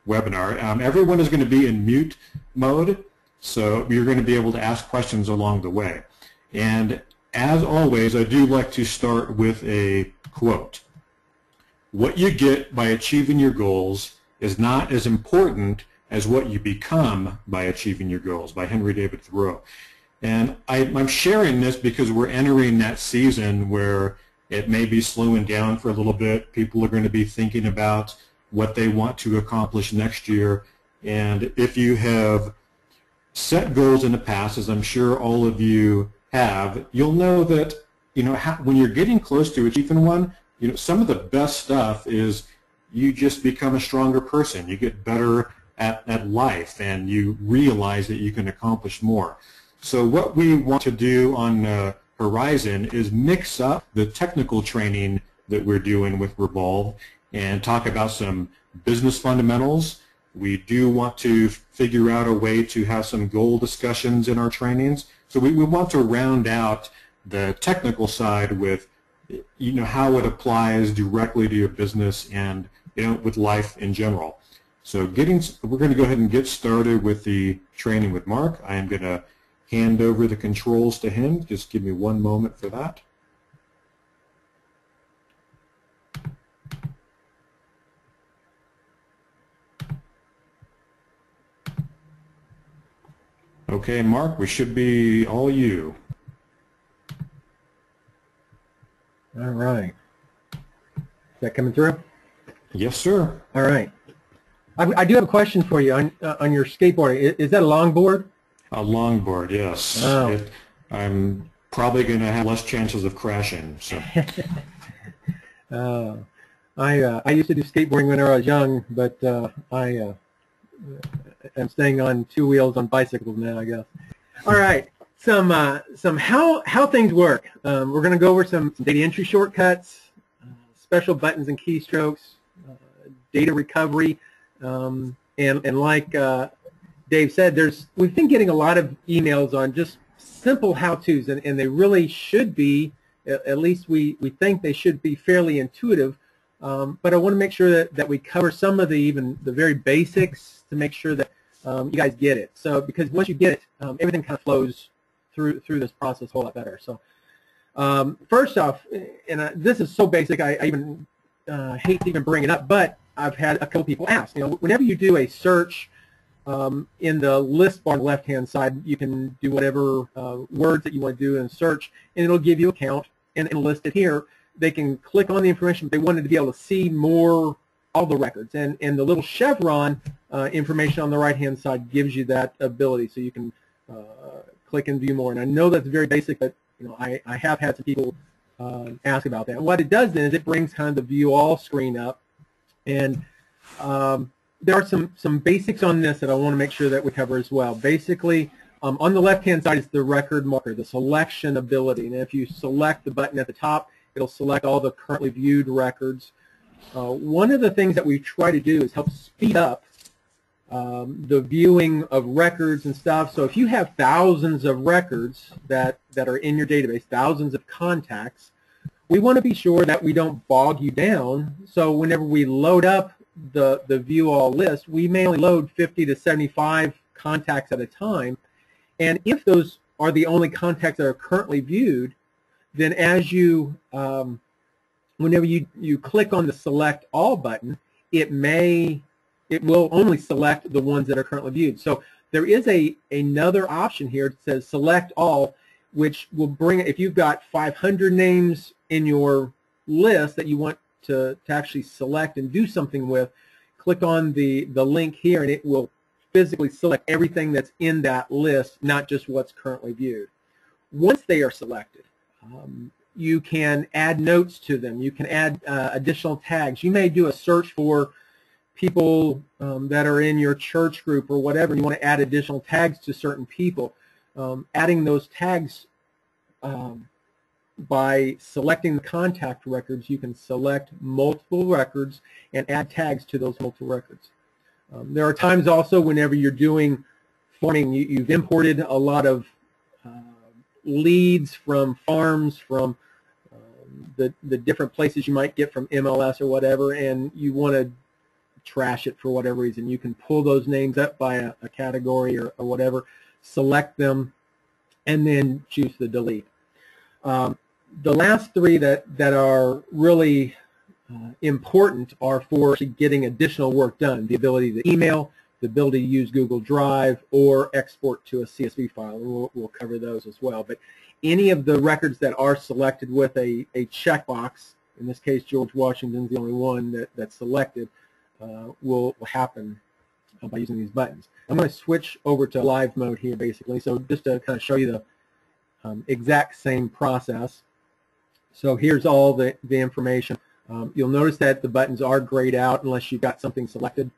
webinar. Everyone is going to be in mute mode, so you're going to be able to ask questions along the way. And as always, I do like to start with a quote. What you get by achieving your goals is not as important as what you become by achieving your goals, by Henry David Thoreau. And I'm sharing this because we're entering that season where it may be slowing down for a little bit. People are going to be thinking about what they want to accomplish next year. And if you have set goals in the past, as I'm sure all of you have, you'll know that, when you're getting close to achieving one, some of the best stuff is you just become a stronger person. You get better at life, and you realize that you can accomplish more. So what we want to do on Horizon is mix up the technical training that we're doing with Realvolve and talk about some business fundamentals. We do want to figure out a way to have some goal discussions in our trainings. So we want to round out the technical side with how it applies directly to your business and with life in general. So we're going to go ahead and get started with the training with Mark. I am going to hand over the controls to him. Just give me one moment for that. Okay, Mark, we should be all you. All right. Is that coming through? Yes, sir. All right. I do have a question for you on your skateboard. Is that a longboard? A longboard, yes. Oh. I'm probably going to have less chances of crashing. So. I used to do skateboarding when I was young, but I am staying on two wheels on bicycles now, I guess. All right. Some how things work. We're going to go over some data entry shortcuts, special buttons and keystrokes, data recovery, and like Dave said, we've been getting a lot of emails on just simple how-tos, and they really should be, at least we think they should be fairly intuitive, but I want to make sure that we cover some of the very basics to make sure that you guys get it. So because once you get it, everything kind of flows through this process a whole lot better. So first off, and this is so basic, I even hate to even bring it up, but I've had a couple people ask, whenever you do a search in the list bar on the left-hand side, you can do whatever words that you want to do in a search, and it'll give you a count and list it here. They can click on the information, but they wanted to be able to see more, all the records. And the little chevron information on the right-hand side gives you that ability, so you can click and view more. And I know that's very basic, but I have had some people ask about that. And what it does then is it brings kind of the view all screen up. And there are some basics on this that I want to make sure that we cover as well. Basically, on the left-hand side is the record marker, the selection ability. And if you select the button at the top, it'll select all the currently viewed records. One of the things that we try to do is help speed up the viewing of records and stuff. So if you have thousands of records that are in your database, thousands of contacts, we want to be sure that we don't bog you down. So whenever we load up the view all list, we may only load 50 to 75 contacts at a time. And if those are the only contacts that are currently viewed, then as you, whenever you click on the select all button, it will only select the ones that are currently viewed. So there is another option here that says select all, which will bring, if you've got 500 names in your list that you want to actually select and do something with, click on the link here and it will physically select everything that's in that list, not just what's currently viewed. Once they are selected, you can add notes to them. You can add additional tags. You may do a search for people that are in your church group or whatever, and you want to add additional tags to certain people. Adding those tags by selecting the contact records, you can select multiple records and add tags to those multiple records. There are times also whenever you're doing farming, you've imported a lot of leads from farms, from the different places you might get from MLS or whatever, and you want to trash it for whatever reason. You can pull those names up by a category or whatever, select them, and then choose to delete. The last three that are really important are for getting additional work done: the ability to email, the ability to use Google Drive, or export to a CSV file. And we'll cover those as well. But any of the records that are selected with a checkbox, in this case George Washington's the only one that's selected, will happen by using these buttons. I'm going to switch over to live mode here basically, so just to kind of show you the exact same process. So here's all the information. You'll notice that the buttons are grayed out unless you've got something selected.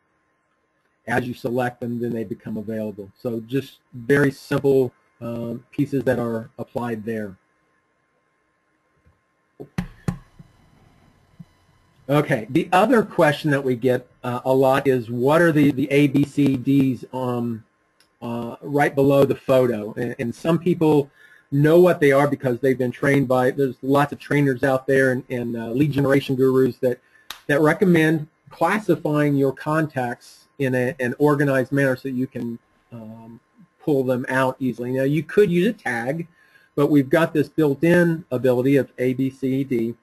As you select them, then they become available. So just very simple pieces that are applied there. Okay, the other question that we get a lot is, what are the ABCDs right below the photo? And some people know what they are because they've been trained by, there's lots of trainers out there and lead generation gurus that recommend classifying your contacts in an organized manner so you can pull them out easily. Now you could use a tag, but we've got this built-in ability of A, B, C, D.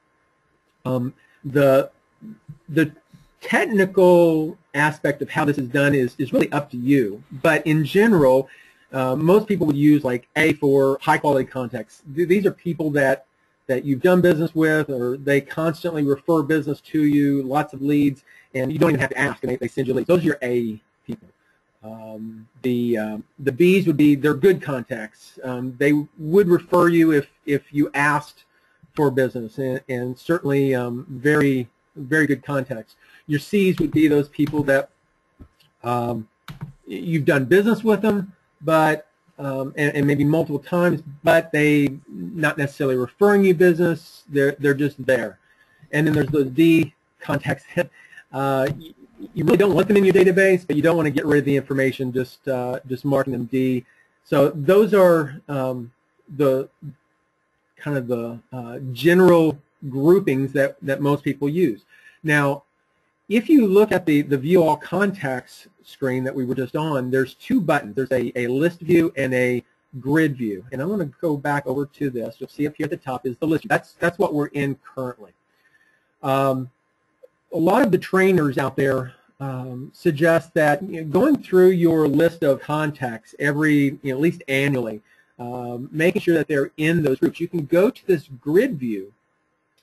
The technical aspect of how this is done is really up to you, but in general, most people would use like A for high-quality contacts. These are people that you've done business with, or they constantly refer business to you, lots of leads, and you don't even have to ask, and they send you leads. Those are your A people. The B's would be, they're good contacts. They would refer you if you asked for business, and certainly very, very good contacts. Your C's would be those people that you've done business with them, but and maybe multiple times, but they not necessarily referring you business. They're just there. And then there's those D contacts. You really don't want them in your database, but you don't want to get rid of the information. Just marking them D. So those are the kind of the general groupings that most people use. Now, if you look at the View All Contacts screen that we were just on, there's two buttons. There's a list view and a grid view. And I'm going to go back over to this. You'll see up here at the top is the list view. That's what we're in currently. A lot of the trainers out there suggest that going through your list of contacts every, at least annually, making sure that they're in those groups. You can go to this grid view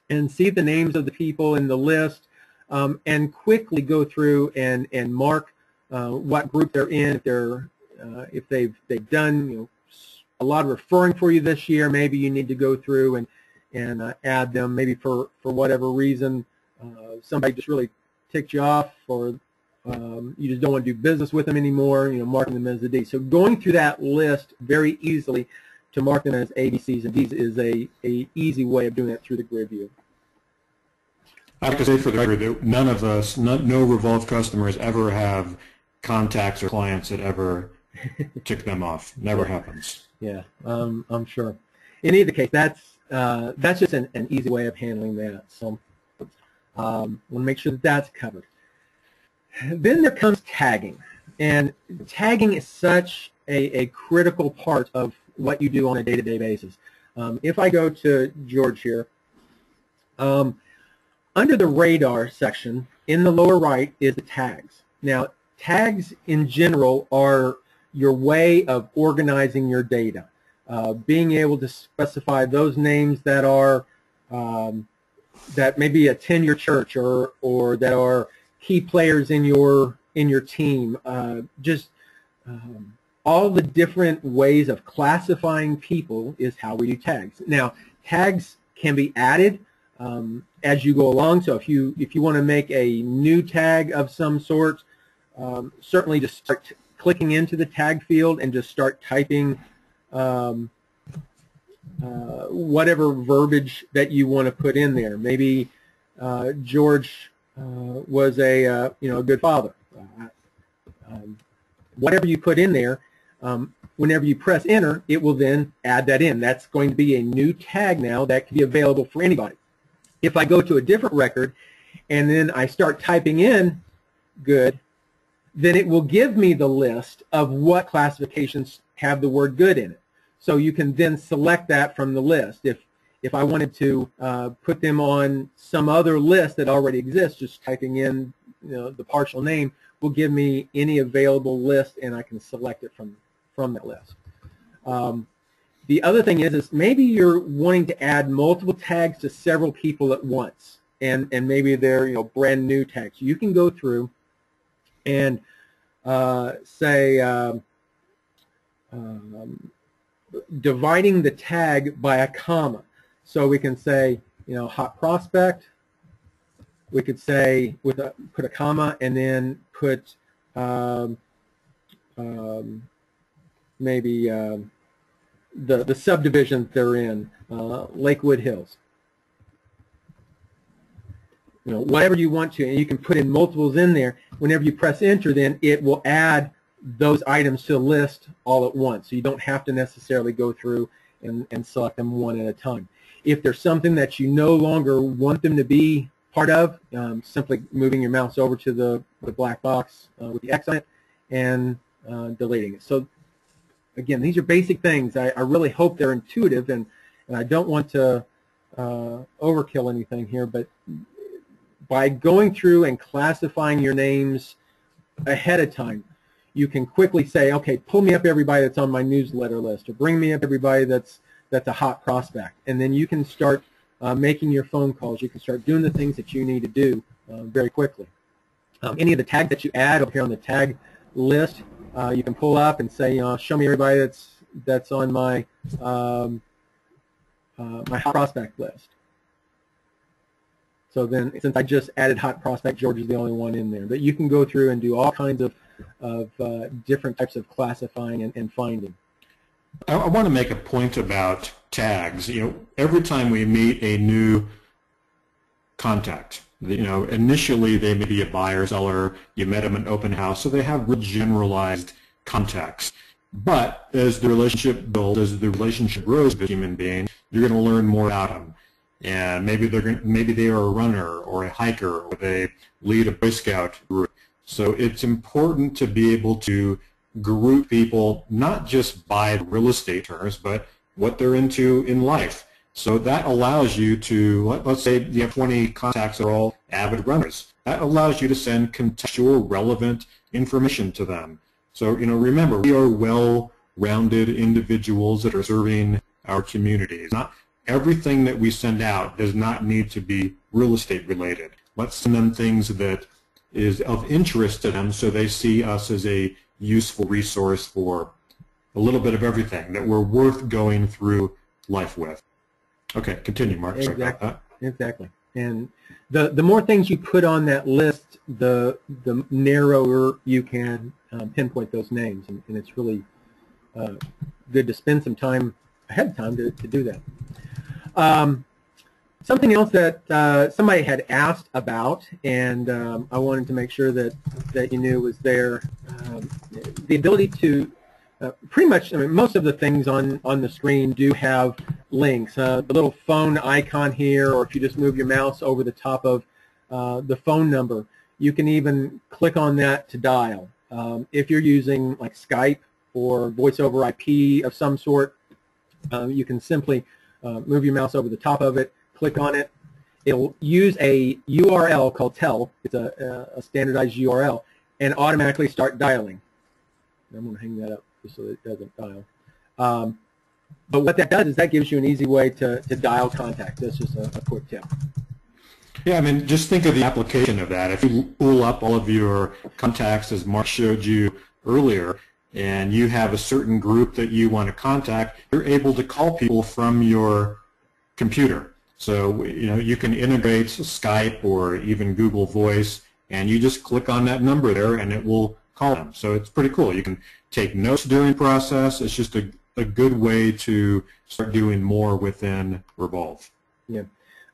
and see the names of the people in the list, and quickly go through and mark what group they're in. If they've done a lot of referring for you this year, maybe you need to go through and add them. Maybe for whatever reason somebody just really ticked you off, or you just don't want to do business with them anymore. Marking them as a D. So going through that list very easily to mark them as A, B, C's, and D's is a easy way of doing it through the grid view. I have to say for the record that none of us, no Revolve customers ever have contacts or clients that ever tick them off. Never happens. Yeah, I'm sure. In either case, that's just an easy way of handling that. So want to make sure that that's covered. Then there comes tagging, and tagging is such a critical part of what you do on a day-to-day basis. If I go to George here, under the radar section in the lower right is the tags. Now, tags in general are your way of organizing your data, being able to specify those names that are that maybe attend your church or that are key players in your team. All the different ways of classifying people is how we do tags. Now, tags can be added as you go along. So if you want to make a new tag of some sort, certainly just start clicking into the tag field and just start typing whatever verbiage that you want to put in there. Maybe George was a good father. Whatever you put in there, whenever you press enter, it will then add that in. That's going to be a new tag now that can be available for anybody. If I go to a different record and then I start typing in good, then it will give me the list of what classifications have the word good in it. So you can then select that from the list. If I wanted to put them on some other list that already exists, just typing in the partial name will give me any available list, and I can select it from that list. The other thing is maybe you're wanting to add multiple tags to several people at once, and maybe they're brand new tags. You can go through and say dividing the tag by a comma. So we can say hot prospect. We could say put a comma and then put maybe the subdivision they're in, Lakewood Hills. Whatever you want to, and you can put in multiples in there. Whenever you press enter, then it will add those items to the list all at once. So you don't have to necessarily go through and select them one at a time. If there's something that you no longer want them to be part of, simply moving your mouse over to the black box with the X on it and deleting it. So again, these are basic things. I really hope they're intuitive, and I don't want to overkill anything here, but by going through and classifying your names ahead of time, you can quickly say, okay, pull me up everybody that's on my newsletter list, or bring me up everybody that's a hot prospect. And then you can start making your phone calls. You can start doing the things that you need to do very quickly. Any of the tags that you add up here on the tag list, you can pull up and say, show me everybody that's on my my hot prospect list. So then, since I just added hot prospect, George is the only one in there. But you can go through and do all kinds of different types of classifying and finding. I want to make a point about tags. Every time we meet a new contact, initially they may be a buyer, seller, you met them in open house, so they have real generalized context. But as the relationship builds, as the relationship grows with a human being, you're going to learn more about them. And maybe they are a runner or a hiker, or they lead a Boy Scout group. So it's important to be able to group people not just by real estate terms, but what they're into in life. So that allows you to, let's say you have 20 contacts that are all avid runners. That allows you to send contextual, relevant information to them. So, remember, we are well-rounded individuals that are serving our communities. Not everything that we send out does not need to be real estate related. Let's send them things that is of interest to them, so they see us as a useful resource for a little bit of everything that we're worth going through life with. Okay, continue, Mark. Sorry about that. Exactly. And the more things you put on that list, the narrower you can pinpoint those names, and it's really good to spend some time ahead of time to do that. Something else that somebody had asked about, and I wanted to make sure that you knew was there, the ability to pretty much, most of the things on the screen do have links. The little phone icon here, or if you just move your mouse over the top of the phone number, you can even click on that to dial. If you're using like Skype or voice over IP of some sort, you can simply move your mouse over the top of it, click on it. It'll use a URL called tell. It's a standardized URL, and automatically start dialing. I'm going to hang that up just so that it doesn't dial. But what that does is that gives you an easy way to dial contacts. That's just a quick tip. Yeah, just think of the application of that. If you pull up all of your contacts, as Mark showed you earlier, and you have a certain group that you want to contact, you're able to call people from your computer. So, you can integrate Skype or even Google Voice, and you just click on that number there, and it will call them. So it's pretty cool. You can take notes during the process. It's just a good way to start doing more within Realvolve. Yeah.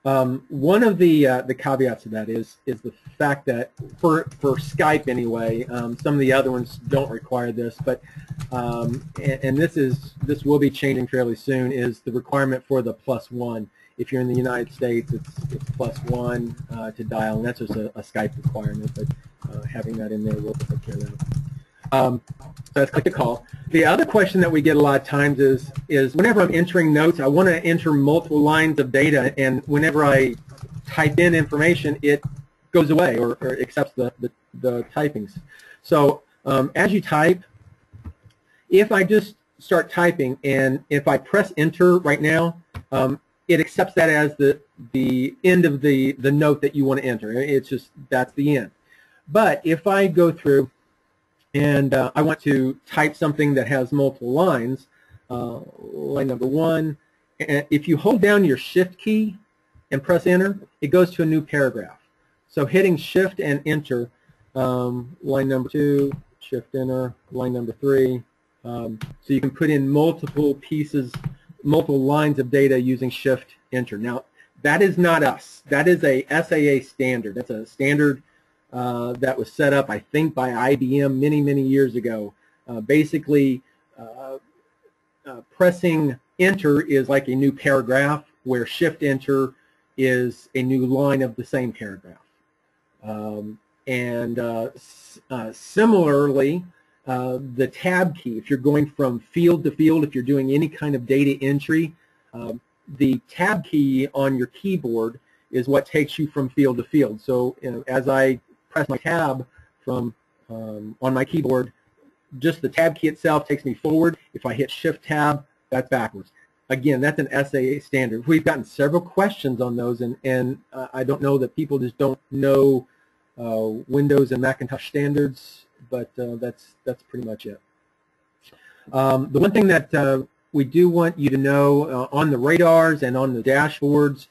One of the caveats of that is the fact that for Skype anyway, some of the other ones don't require this, but and this will be changing fairly soon, is the requirement for the +1. If you're in the United States, it's +1 to dial, and that's just a Skype requirement, but having that in there will take care of that. So let's click the call. The other question that we get a lot of times is whenever I'm entering notes, I want to enter multiple lines of data, and whenever I type in information, it goes away or accepts the typings. So as you type, if I just start typing and if I press enter right now, it accepts that as the end of the note that you want to enter. It's just, that's the end. But if I go through and I want to type something that has multiple lines, line number 1, and if you hold down your shift key and press enter, it goes to a new paragraph. So hitting shift and enter, line number 2, shift enter, line number 3. So you can put in multiple pieces, multiple lines of data using shift enter. Now that is not us. That is a SAA standard. That's a standard that was set up, I think, by IBM many years ago. Basically, pressing enter is like a new paragraph, where shift enter is a new line of the same paragraph. Similarly, the tab key, if you're going from field to field, if you're doing any kind of data entry, the tab key on your keyboard is what takes you from field to field. So as I press my tab from on my keyboard, just the tab key itself takes me forward. If I hit shift tab, that's backwards. Again, that's an SAA standard. We've gotten several questions on those, and I don't know that people just don't know Windows and Macintosh standards, but that's pretty much it. The one thing that we do want you to know on the radars and on the dashboards,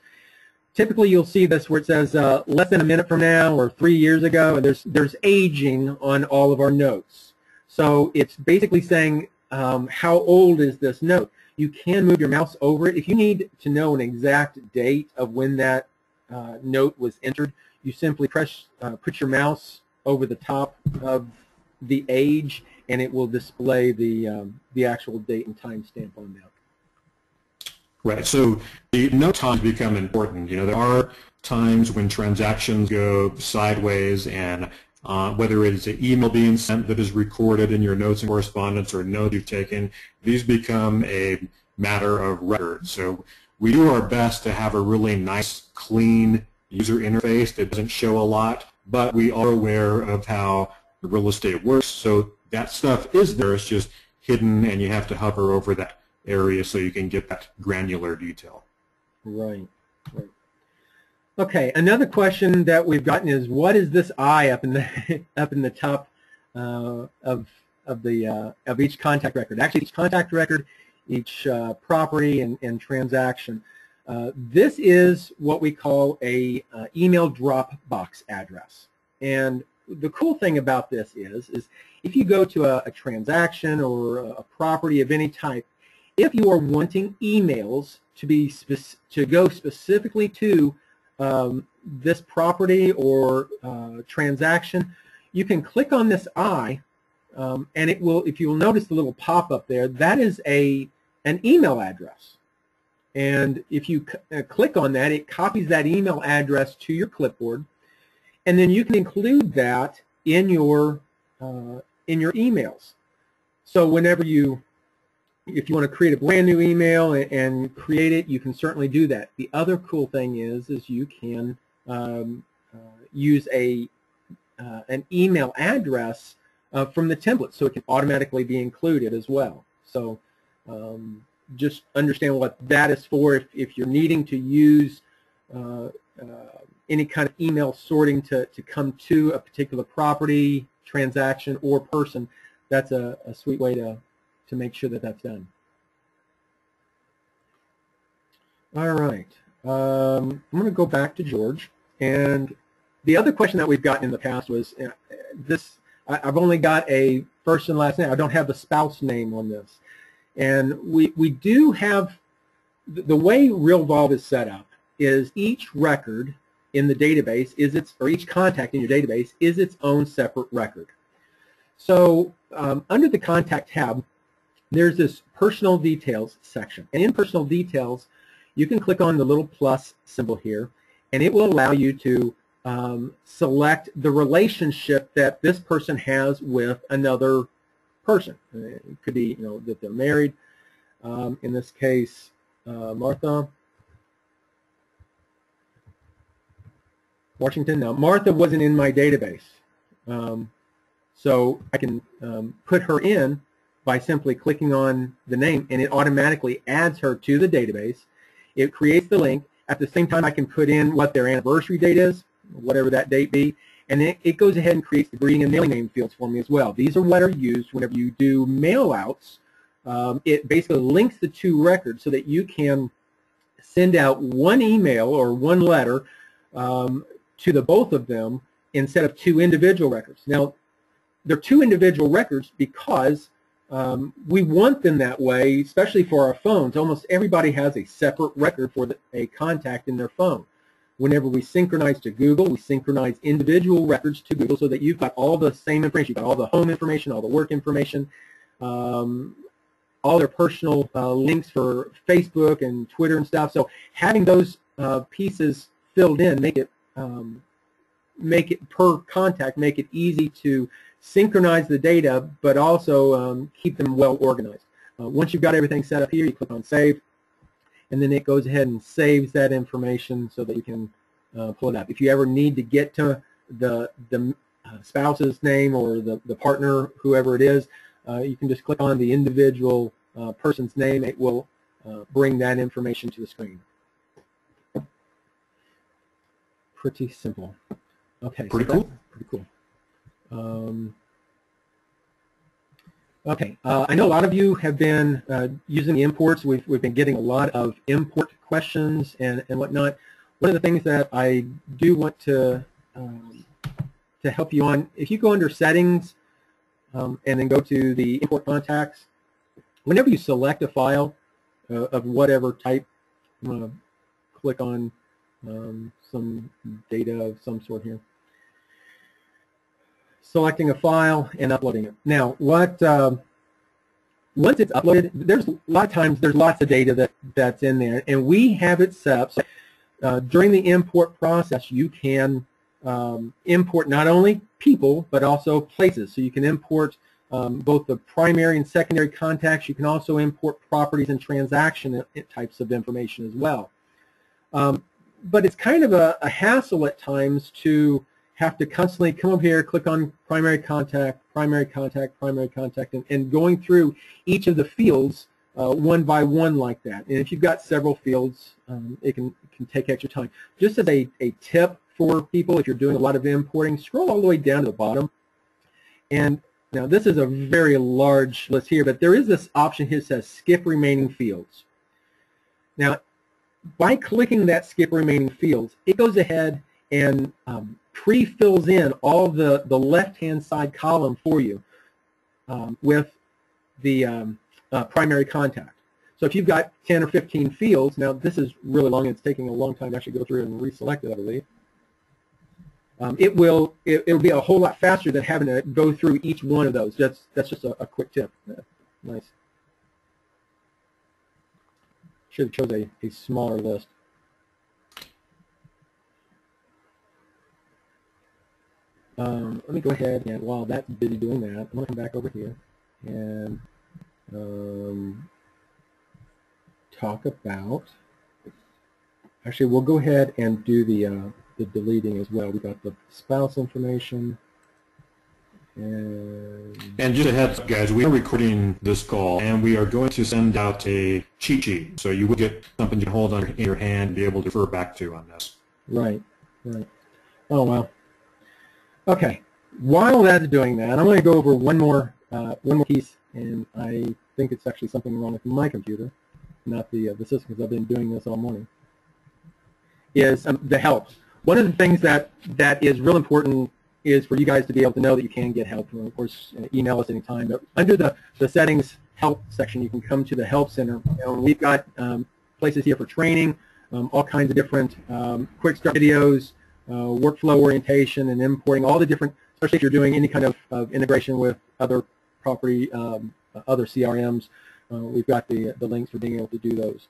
typically you'll see this where it says less than a minute from now or 3 years ago, and there's aging on all of our notes. So it's basically saying how old is this note. You can move your mouse over it. If you need to know an exact date of when that note was entered, you simply put your mouse over the top of the age, and it will display the actual date and time stamp on that. Right. So the note times become important. There are times when transactions go sideways, and whether it's an email being sent that is recorded in your notes and correspondence or notes you've taken, these become a matter of record. So we do our best to have a really nice, clean user interface that doesn't show a lot, but we are aware of how the real estate works. So that stuff is there. It's just hidden, and you have to hover over that area so you can get that granular detail. Right. Right. Okay. Another question that we've gotten is, what is this I up in the top of each contact record? Actually, each contact record, each property and transaction. This is what we call a email Dropbox address. And the cool thing about this is if you go to a transaction or a property of any type, if you are wanting emails to go specifically to this property or transaction, you can click on this I, and it will. If you will notice the little pop-up there, that is an email address. And if you click on that, it copies that email address to your clipboard, and then you can include that in your emails. So whenever if you want to create a brand new email and create it, you can certainly do that. The other cool thing is you can use an email address from the template, so it can automatically be included as well. So just understand what that is for. If you're needing to use any kind of email sorting to come to a particular property, transaction, or person, that's a sweet way to make sure that that's done. All right. I'm going to go back to George. And the other question that we've gotten in the past was I've only got a first and last name. I don't have the spouse name on this. And we do have, the way Realvolve is set up is each record in the database or each contact in your database is its own separate record. So under the contact tab, there's this personal details section. And in personal details, you can click on the little plus symbol here, and it will allow you to select the relationship that this person has with another person. It could be, that they're married. In this case, Martha Washington. Now, Martha wasn't in my database, so I can put her in by simply clicking on the name, and it automatically adds her to the database. It creates the link. At the same time, I can put in what their anniversary date is, whatever that date be, and then it goes ahead and creates the greeting and mailing name fields for me as well. These are what are used whenever you do mail outs. It basically links the two records so that you can send out one email or one letter to the both of them instead of two individual records. Now, they're two individual records because we want them that way, especially for our phones. Almost everybody has a separate record for a contact in their phone. Whenever we synchronize to Google, we synchronize individual records to Google so that you've got all the same information. You've got all the home information, all the work information, all their personal links for Facebook and Twitter and stuff. So having those pieces filled in make it per contact, make it easy to synchronize the data, but also keep them well organized. Once you've got everything set up here, you click on Save, and then it goes ahead and saves that information so that you can pull it up. If you ever need to get to the spouse's name or the partner, whoever it is, you can just click on the individual person's name. It will bring that information to the screen. Pretty simple. Okay. Pretty cool. Pretty cool. Okay, I know a lot of you have been using the imports. We've been getting a lot of import questions and whatnot. One of the things that I do want to help you on, if you go under Settings and then go to the Import Contacts, whenever you select a file of whatever type, I'm going to click on some data of some sort here. Selecting a file and uploading it. Now, once it's uploaded, there's a lot of times there's lots of data that's in there, and we have it set up so during the import process you can import not only people but also places. So you can import both the primary and secondary contacts. You can also import properties and transaction types of information as well. But it's kind of a hassle at times to have to constantly come up here, click on primary contact, primary contact, primary contact, and going through each of the fields one by one like that. And if you've got several fields, it can take extra time. Just as a tip for people, if you're doing a lot of importing, scroll all the way down to the bottom. And now this is a very large list here, but there is this option here that says skip remaining fields. Now, by clicking that skip remaining fields, it goes ahead and pre-fills in all the left-hand side column for you with the primary contact. So if you've got 10 or 15 fields, now this is really long and it's taking a long time to actually go through and reselect it, I believe. It'll be a whole lot faster than having to go through each one of those. That's just a quick tip. Nice. Should have chose a smaller list. Let me go ahead and while that's busy doing that, I'm going to come back over here and talk about. Actually, we'll go ahead and do the deleting as well. We got the spouse information. And just a heads up, guys, we are recording this call, and we are going to send out a cheat sheet, so you will get something you can hold on in your hand and be able to refer back to on this. Right, right. Oh, well. Okay. While that's doing that, I'm going to go over one more piece, and I think it's actually something wrong with my computer, not the system, because I've been doing this all morning, is the help. One of the things that is real important is for you guys to be able to know that you can get help. Of course, email us anytime. But under the settings help section, you can come to the help center. We've got places here for training, all kinds of different quick start videos, workflow orientation, and importing all the different, especially if you're doing any kind of integration with other property, other CRMs. We've got the links for being able to do those.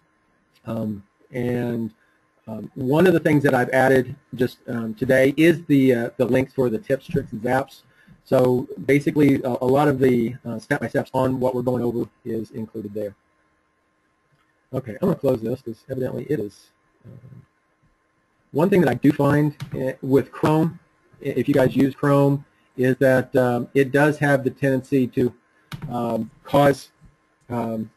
And one of the things that I've added just today is the links for the tips, tricks, and zaps. So basically, a lot of the step-by-steps on what we're going over is included there. Okay, I'm going to close this because evidently it is. One thing that I do find with Chrome, if you guys use Chrome, is that it does have the tendency to cause lockups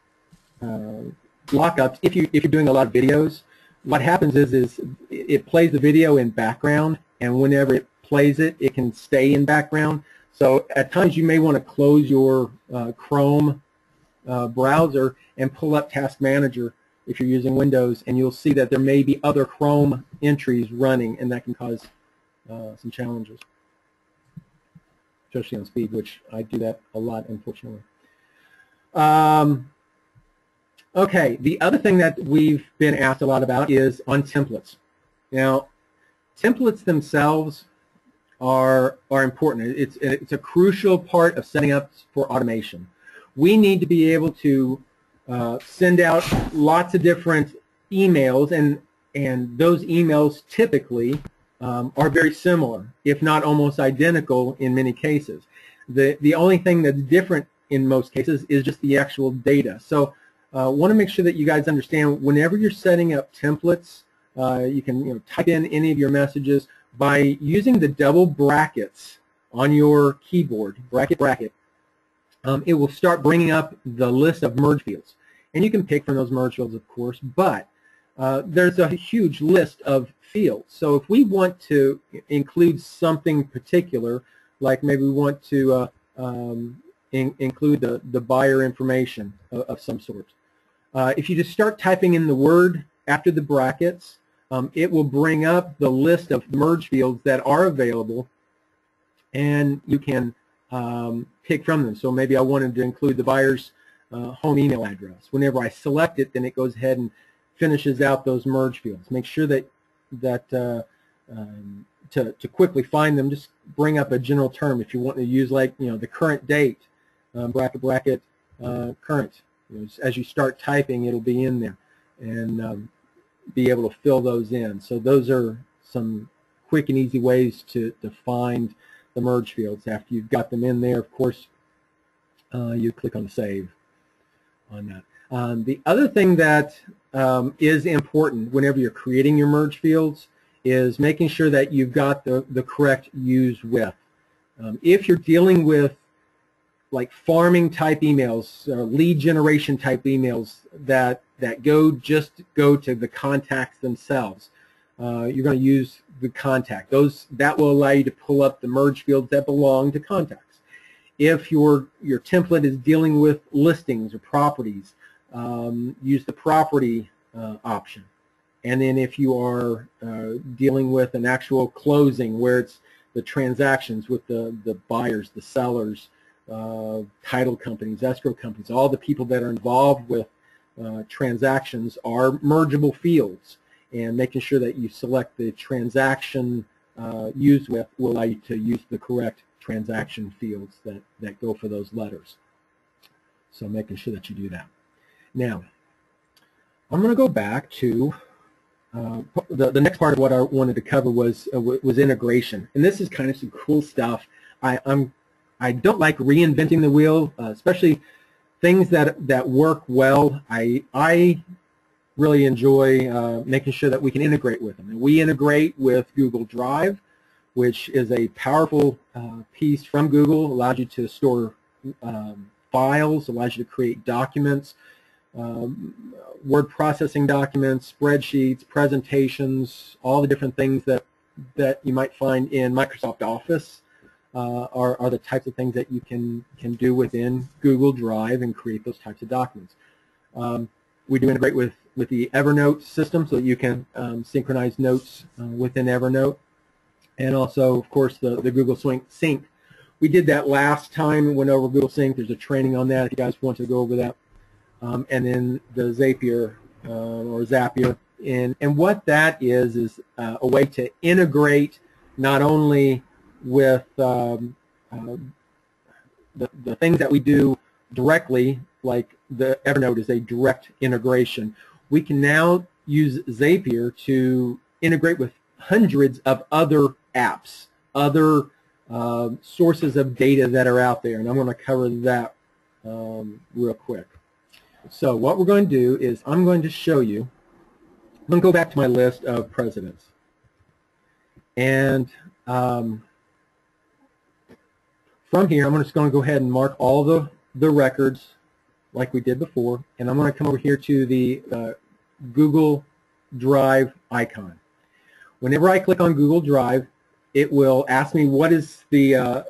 if you're doing a lot of videos. What happens is it plays the video in background, and whenever it plays it, it can stay in background. So at times you may want to close your Chrome browser and pull up Task Manager if you're using Windows, and you'll see that there may be other Chrome entries running, and that can cause some challenges, especially on speed, which I do that a lot, unfortunately. Okay, the other thing that we've been asked a lot about is on templates. Now, templates themselves are important. It's a crucial part of setting up for automation. We need to be able to send out lots of different emails, and those emails typically are very similar, if not almost identical in many cases. The only thing that's different in most cases is just the actual data. So want to make sure that you guys understand whenever you're setting up templates, you can type in any of your messages by using the double brackets on your keyboard, bracket. It will start bringing up the list of merge fields. And you can pick from those merge fields, of course, but there's a huge list of fields. So if we want to include something particular, like maybe we want to include the buyer information of some sort, if you just start typing in the word after the brackets, it will bring up the list of merge fields that are available, and you can pick from them. So maybe I wanted to include the buyer's home email address. Whenever I select it, then it goes ahead and finishes out those merge fields. Make sure that to quickly find them, just bring up a general term. If you want to use, like, the current date, bracket, current. As you start typing, it'll be in there, and be able to fill those in. So those are some quick and easy ways to find the merge fields. After you've got them in there, of course, you click on Save on that. The other thing that is important whenever you're creating your merge fields is making sure that you've got the correct use with. If you're dealing with like farming type emails, lead generation type emails that go to the contacts themselves, you're going to use the contact. That will allow you to pull up the merge fields that belong to contacts. If your template is dealing with listings or properties, use the property option. And then if you are dealing with an actual closing where it's the transactions with the buyers, the sellers, title companies, escrow companies, all the people that are involved with transactions are mergeable fields, and making sure that you select the transaction used with will allow you to use the correct transaction fields that go for those letters. So making sure that you do that. Now, I'm going to go back to the next part of what I wanted to cover was integration, and this is kind of some cool stuff. I don't like reinventing the wheel, especially things that work well. I really enjoy making sure that we can integrate with them. And we integrate with Google Drive, which is a powerful piece from Google. Allows you to store files, allows you to create documents, word processing documents, spreadsheets, presentations, all the different things that you might find in Microsoft Office. Are the types of things that you can do within Google Drive and create those types of documents. We do integrate with the Evernote system, so that you can synchronize notes within Evernote, and also, of course, the Google Sync. We did that last time we went over Google Sync. There's a training on that if you guys want to go over that. And then the Zapier or Zapier, and what that is a way to integrate not only with the things that we do directly, like the Evernote is a direct integration. We can now use Zapier to integrate with hundreds of other apps, other sources of data that are out there, and I'm going to cover that real quick. So what we're going to do is I'm going to show you, I'm going to go back to my list of presidents, and from here I'm just going to go ahead and mark all the records like we did before, and I'm going to come over here to the Google Drive icon. Whenever I click on Google Drive, it will ask me what is the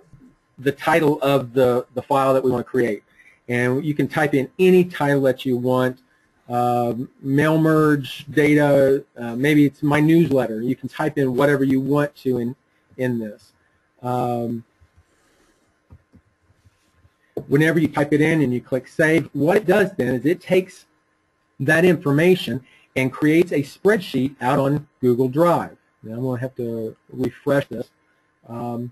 title of the file that we want to create. And you can type in any title that you want, mail merge, data, maybe it's my newsletter. You can type in whatever you want to in this. Whenever you type it in and you click Save, what it does then is it takes that information and creates a spreadsheet out on Google Drive. Now I'm going to have to refresh this, and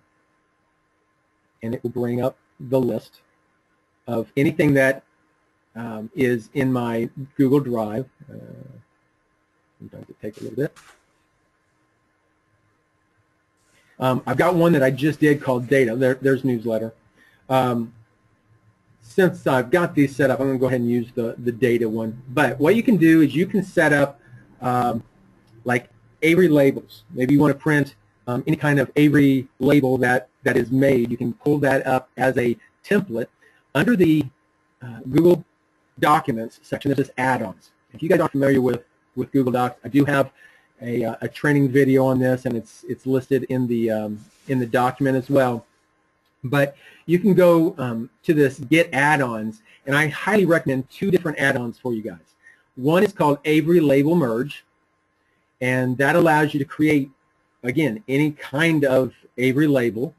it will bring up the list of anything that is in my Google Drive. Sometimes it takes a little bit. I've got one that I just did called Data. There's newsletter. Since I've got these set up, I'm going to go ahead and use the data one. But what you can do is you can set up like Avery labels. Maybe you want to print any kind of Avery label that is made. You can pull that up as a template under the Google Documents section. There's this add-ons. If you guys aren't familiar with Google Docs, I do have a training video on this, and it's listed in the document as well. But you can go to this Get Add-ons, and I highly recommend two different add-ons for you guys. One is called Avery Label Merge, and that allows you to create, again, any kind of Avery label.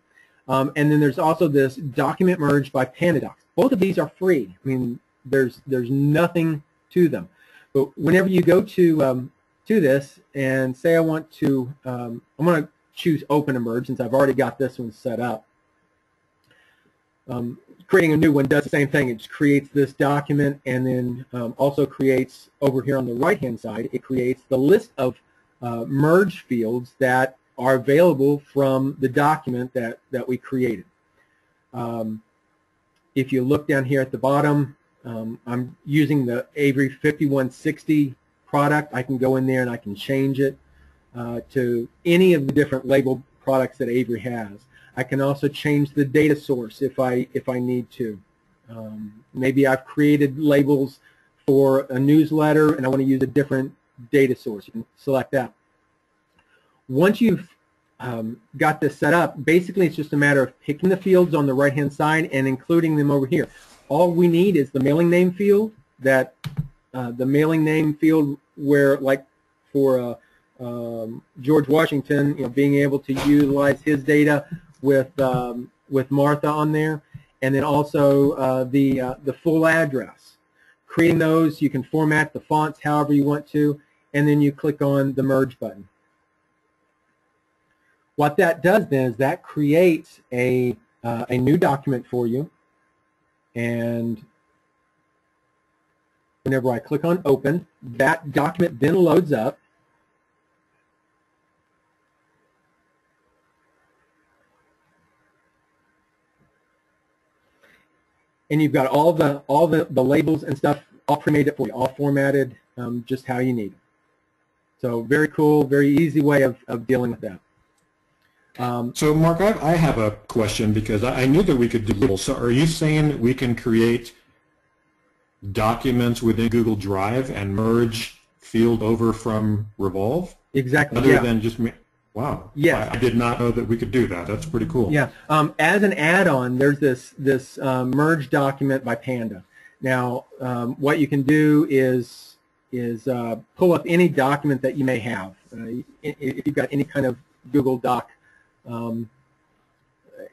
And then there's also this Document Merge by PandaDocs. Both of these are free. I mean, there's nothing to them. But whenever you go to this and say I want to, I'm going to choose Open a Merge since I've already got this one set up. Creating a new one does the same thing. It just creates this document, and then also creates over here on the right-hand side, it creates the list of merge fields that are available from the document that we created. If you look down here at the bottom, I'm using the Avery 5160 product. I can go in there and I can change it to any of the different label products that Avery has. I can also change the data source if I need to. Maybe I've created labels for a newsletter and I want to use a different data source. You can select that. Once you've got this set up, basically it's just a matter of picking the fields on the right-hand side and including them over here. All we need is the mailing name field, the mailing name field where, like for George Washington, being able to utilize his data with Martha on there, and then also the full address. Creating those, you can format the fonts however you want to, and then you click on the merge button. What that does then is that creates a new document for you, and whenever I click on Open, that document then loads up. And you've got all the labels and stuff all pre-made for you, all formatted just how you need it. So very cool, very easy way of dealing with that. So Mark, I have a question because I knew that we could do labels. So are you saying we can create documents within Google Drive and merge field over from Revolve? Exactly. Other than just wow. Yes. I did not know that we could do that. That's pretty cool. Yeah. As an add-on, there's this merge document by Panda. Now, what you can do is pull up any document that you may have. If you've got any kind of Google Doc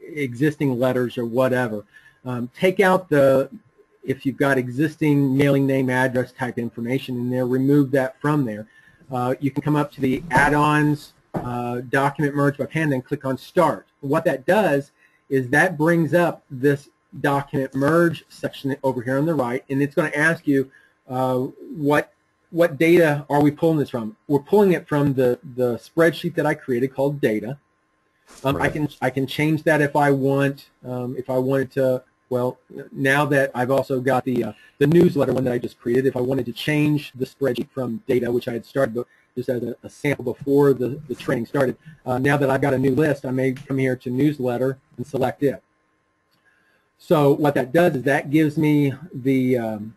existing letters or whatever, take out if you've got existing mailing name, address type information in there, remove that from there. You can come up to the add-ons, document merge by Panda, and click on Start. What that does is that brings up this document merge section over here on the right, and it's going to ask you what what data are we pulling this from? We're pulling it from the spreadsheet that I created called data. Right. I can change that if I want. If I wanted to, well, now that I've also got the newsletter one that I just created, if I wanted to change the spreadsheet from data, which I had started just as a sample before the training started, now that I've got a new list, I may come here to newsletter and select it. So what that does is that gives me the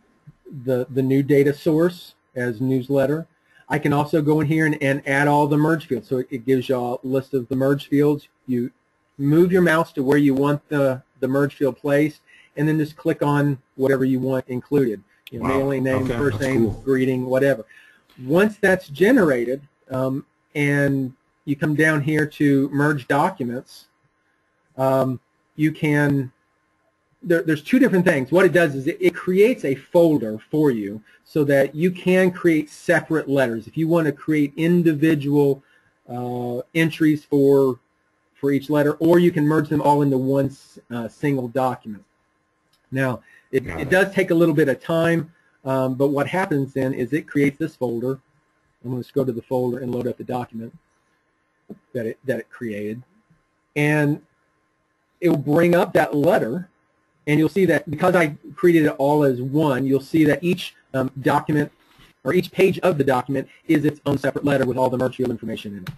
new data source as newsletter. I can also go in here and add all the merge fields. So it gives you a list of the merge fields. You move your mouse to where you want the merge field placed, and then just click on whatever you want included. You know, Wow. mailing name, Okay, first that's name, cool. greeting, whatever. Once that's generated, and you come down here to merge documents, you can. There's two different things. What it does is it creates a folder for you so that you can create separate letters. If you want to create individual entries for each letter, or you can merge them all into one single document. Now, it does take a little bit of time, but what happens then is it creates this folder. I'm going to just go to the folder and load up the document that it created, and it will bring up that letter. And you'll see that because I created it all as one, you'll see that each document or each page of the document is its own separate letter with all the merge field information in it.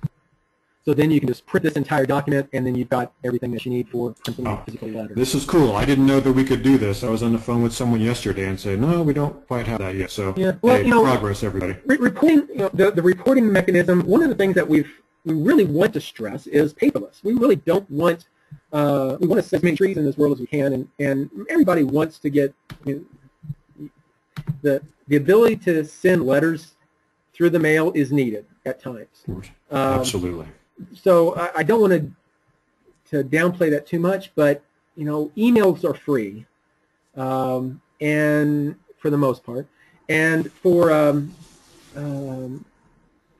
So then you can just print this entire document, and then you've got everything that you need for printing a physical letter. This is cool. I didn't know that we could do this. I was on the phone with someone yesterday and said, no, we don't quite have that yet. So, yeah, well, hey, progress, everybody. Reporting, the reporting mechanism, one of the things that we really want to stress is paperless. We really don't want we want to set as many trees in this world as we can, and everybody wants to get the ability to send letters through the mail is needed at times. Absolutely. So I don't want to downplay that too much, but emails are free, and for the most part, and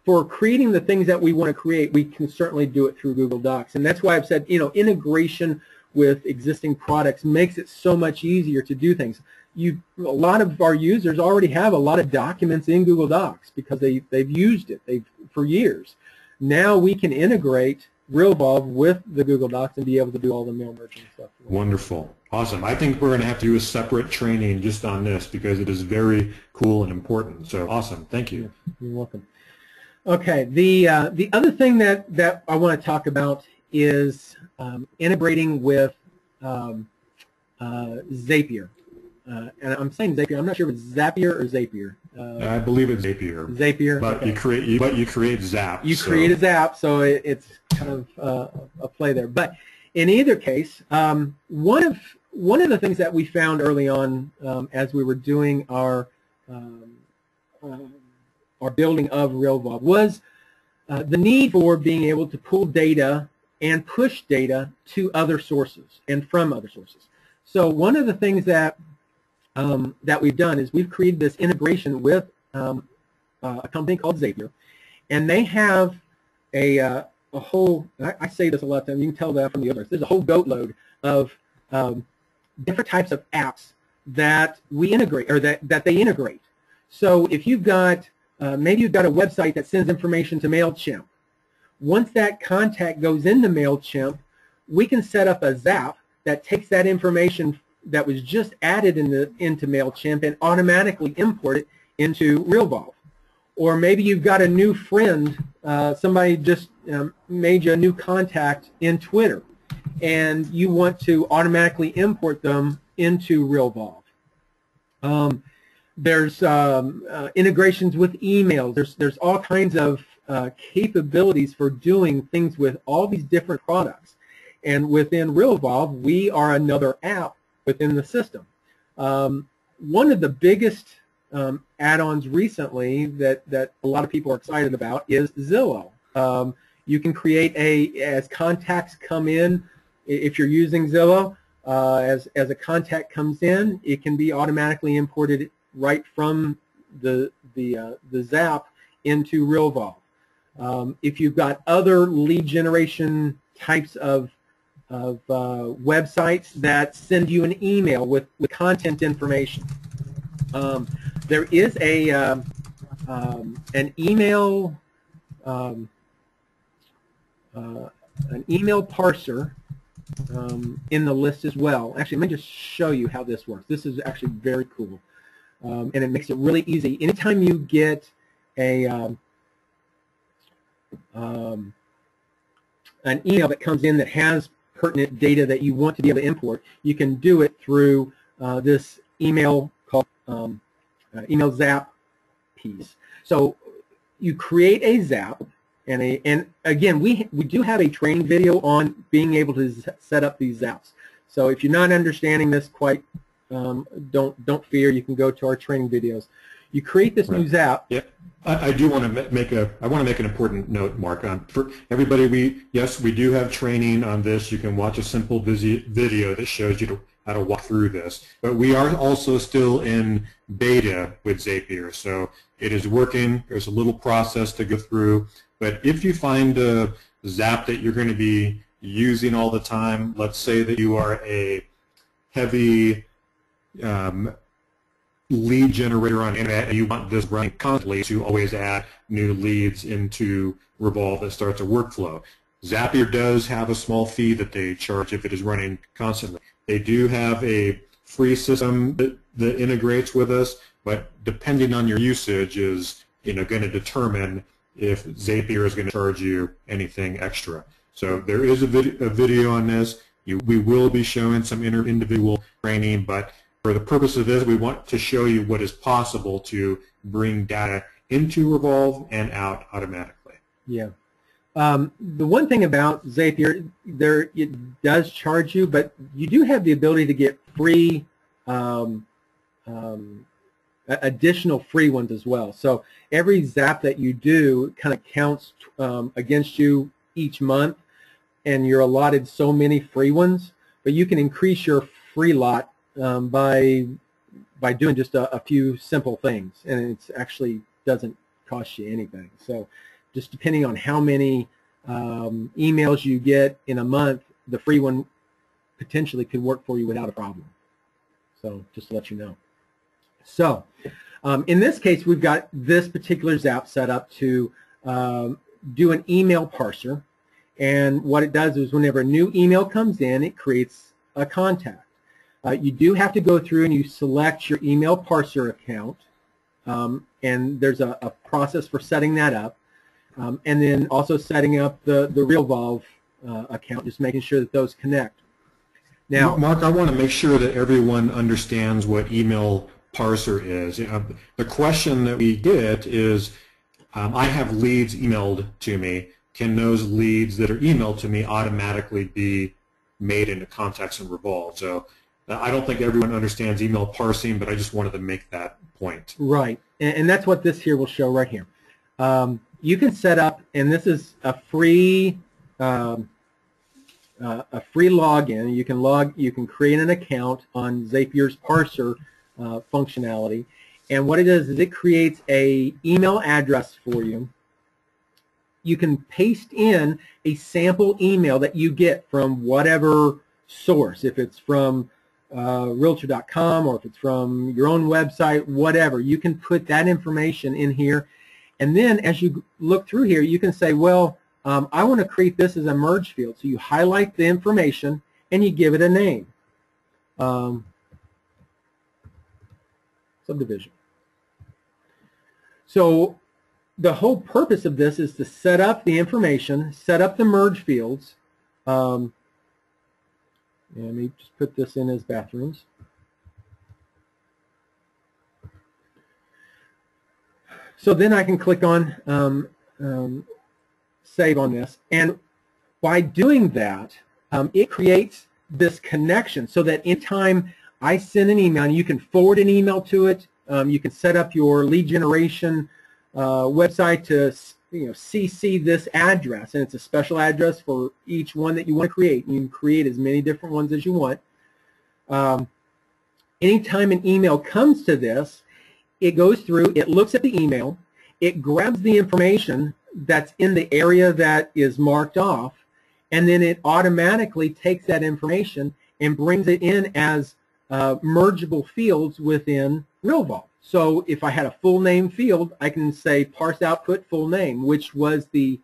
for creating the things that we want to create, we can certainly do it through Google Docs. And that's why I've said, integration with existing products makes it so much easier to do things. A lot of our users already have a lot of documents in Google Docs because they've used it for years. Now we can integrate Realvolve with the Google Docs and be able to do all the mail merging stuff. Wonderful. Awesome. I think we're going to have to do a separate training just on this because it is very cool and important. So awesome. Thank you. You're welcome. Okay, the other thing that I want to talk about is integrating with Zapier. And I'm saying Zapier. I'm not sure if it's Zapier or Zapier. I believe it's Zapier. Zapier. But okay. you create Zaps. You create a Zap, so it's kind of a play there. But in either case, one of the things that we found early on as we were doing our building of Realvolve was the need for being able to pull data and push data to other sources and from other sources. So one of the things that we've done is we've created this integration with a company called Zapier, and they have a whole, I say this a lot of times, you can tell that from the others, there's a whole boatload of different types of apps that we integrate, or that they integrate. So if you've got maybe you've got a website that sends information to MailChimp. Once that contact goes into MailChimp, we can set up a Zap that takes that information that was just added into MailChimp and automatically import it into Realvolve. Or maybe you've got a new friend, somebody just made you a new contact in Twitter, and you want to automatically import them into Realvolve. There's integrations with emails. There's all kinds of capabilities for doing things with all these different products. And within Realvolve, we are another app within the system. One of the biggest add-ons recently that a lot of people are excited about is Zillow. You can create as contacts come in, if you're using Zillow, as a contact comes in, it can be automatically imported right from the Zap into Realvolve. If you've got other lead generation types of websites that send you an email with content information, there is a an email parser in the list as well. Actually, let me just show you how this works. This is actually very cool, and it makes it really easy. Anytime you get an email that comes in that has pertinent data that you want to be able to import, you can do it through this email called email Zap piece. So you create a Zap, and again, we do have a training video on being able to set up these Zaps. So if you're not understanding this quite, don't fear. You can go to our training videos. You create this new Zap. Yeah, I do want to make an important note, Mark. For everybody, we do have training on this. You can watch a simple video that shows you how to walk through this. But we are also still in beta with Zapier, so it is working. There's a little process to go through. But if you find a Zap that you're going to be using all the time, let's say that you are a heavy lead generator on internet and you want this running constantly to always add new leads into Revolve that starts a workflow. Zapier does have a small fee that they charge if it is running constantly. They do have a free system that integrates with us, but depending on your usage is going to determine if Zapier is going to charge you anything extra. So there is a video on this. We will be showing some individual training, but for the purpose of this, we want to show you what is possible to bring data into Revolve and out automatically. Yeah. The one thing about Zapier, it does charge you, but you do have the ability to get free, additional free ones as well. So every Zap that you do kind of counts against you each month, and you're allotted so many free ones, but you can increase your free lot by doing just a few simple things, and it actually doesn't cost you anything. So just depending on how many emails you get in a month, the free one potentially could work for you without a problem. So just to let you know. So in this case, we've got this particular Zap set up to do an email parser, and what it does is whenever a new email comes in, it creates a contact. You do have to go through and you select your email parser account, and there's a process for setting that up, and then also setting up the Realvolve account, just making sure that those connect. Now, Mark, I want to make sure that everyone understands what email parser is. The question that we get is, I have leads emailed to me. Can those leads that are emailed to me automatically be made into contacts in Revolve? So I don't think everyone understands email parsing, but I just wanted to make that point. Right, and that's what this here will show right here. You can set up, and this is a free login. You can create an account on Zapier's parser functionality, and what it does is it creates a email address for you. You can paste in a sample email that you get from whatever source, if it's from Realtor.com or if it's from your own website, whatever. You can put that information in here, and then as you look through here, you can say, well, I want to create this as a merge field. So you highlight the information and you give it a name. Subdivision. So the whole purpose of this is to set up the information, set up the merge fields. And let me just put this in as bathrooms. So then I can click on save on this, and by doing that, it creates this connection so that anytime I send an email, and you can forward an email to it, you can set up your lead generation website to CC this address, and it's a special address for each one that you want to create. You can create as many different ones as you want. Anytime an email comes to this, it goes through, it looks at the email, it grabs the information that's in the area that is marked off, and then it automatically takes that information and brings it in as mergeable fields within Realvolve. So if I had a full name field, I can say parse output full name, which was the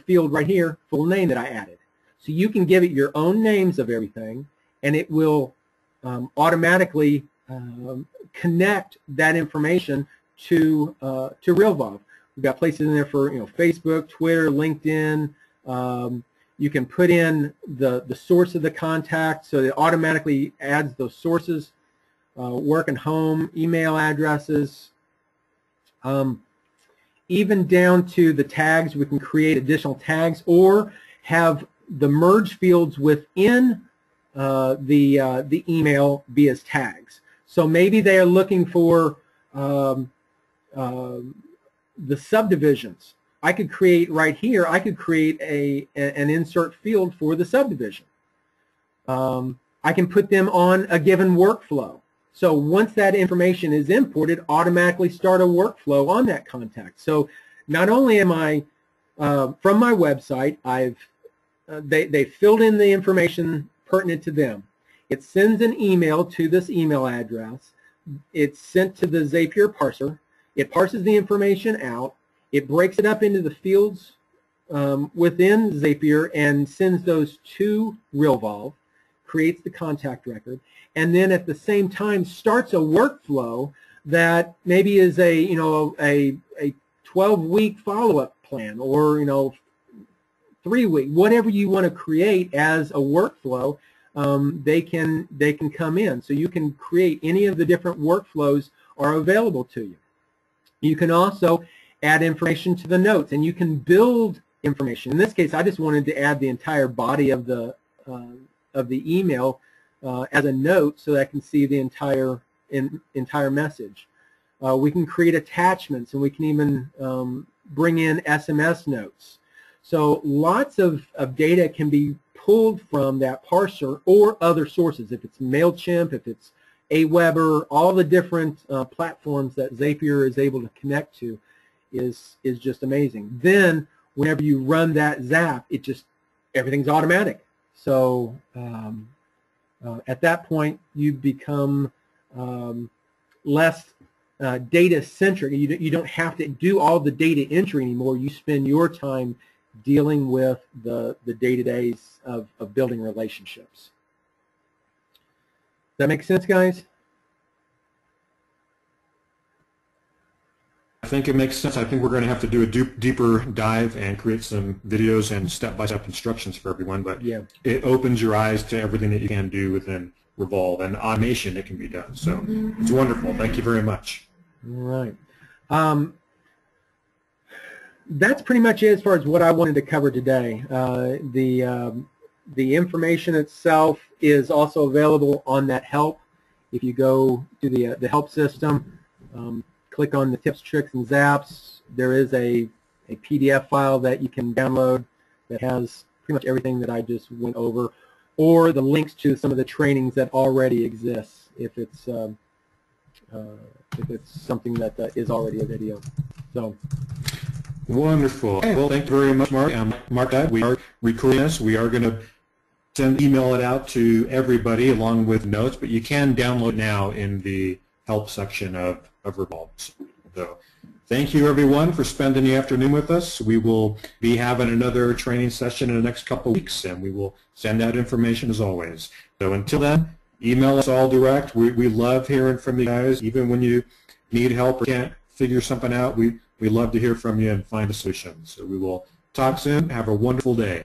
field right here, full name that I added. So you can give it your own names of everything, and it will automatically connect that information to Realvolve. We've got places in there for Facebook, Twitter, LinkedIn. You can put in the source of the contact, so it automatically adds those sources, work and home, email addresses, even down to the tags. We can create additional tags or have the merge fields within the email be as tags. So maybe they are looking for the subdivisions. I could create right here, I could create an insert field for the subdivision. I can put them on a given workflow. So once that information is imported, automatically start a workflow on that contact. So not only am I, from my website, they filled in the information pertinent to them. It sends an email to this email address. It's sent to the Zapier parser. It parses the information out. It breaks it up into the fields within Zapier and sends those to Realvolve, creates the contact record, and then at the same time starts a workflow that maybe is a 12-week follow-up plan, or 3-week, whatever you want to create as a workflow. They can come in. So you can create any of the different workflows are available to you. You can also add information to the notes, and you can build information. In this case, I just wanted to add the entire body of the email as a note, so that I can see the entire message. We can create attachments, and we can even bring in SMS notes. So lots of data can be pulled from that parser or other sources. If it's MailChimp, if it's Aweber, all the different platforms that Zapier is able to connect to is just amazing. Then whenever you run that Zap, everything's automatic. So at that point, you become less data-centric. You don't have to do all the data entry anymore. You spend your time dealing with the day-to-days of building relationships. Does that make sense, guys? I think it makes sense. I think we're going to have to do a deeper dive and create some videos and step-by-step instructions for everyone, but yeah, it opens your eyes to everything that you can do within Realvolve and automation that can be done. So it's wonderful. Thank you very much. All right. That's pretty much it as far as what I wanted to cover today. The information itself is also available on that help. If you go to the help system, click on the tips, tricks, and zaps, there is a PDF file that you can download that has pretty much everything that I just went over, or the links to some of the trainings that already exist if it's something that is already a video. So. Wonderful. Well, thank you very much, Mark. Mark, we are recording this. We are going to email it out to everybody along with notes, but you can download now in the help section of Realvolve. So thank you, everyone, for spending the afternoon with us. We will be having another training session in the next couple of weeks, and we will send out information as always. So until then, email us all direct. We love hearing from you guys. Even when you need help or can't figure something out, we love to hear from you and find a solution. So we will talk soon. Have a wonderful day.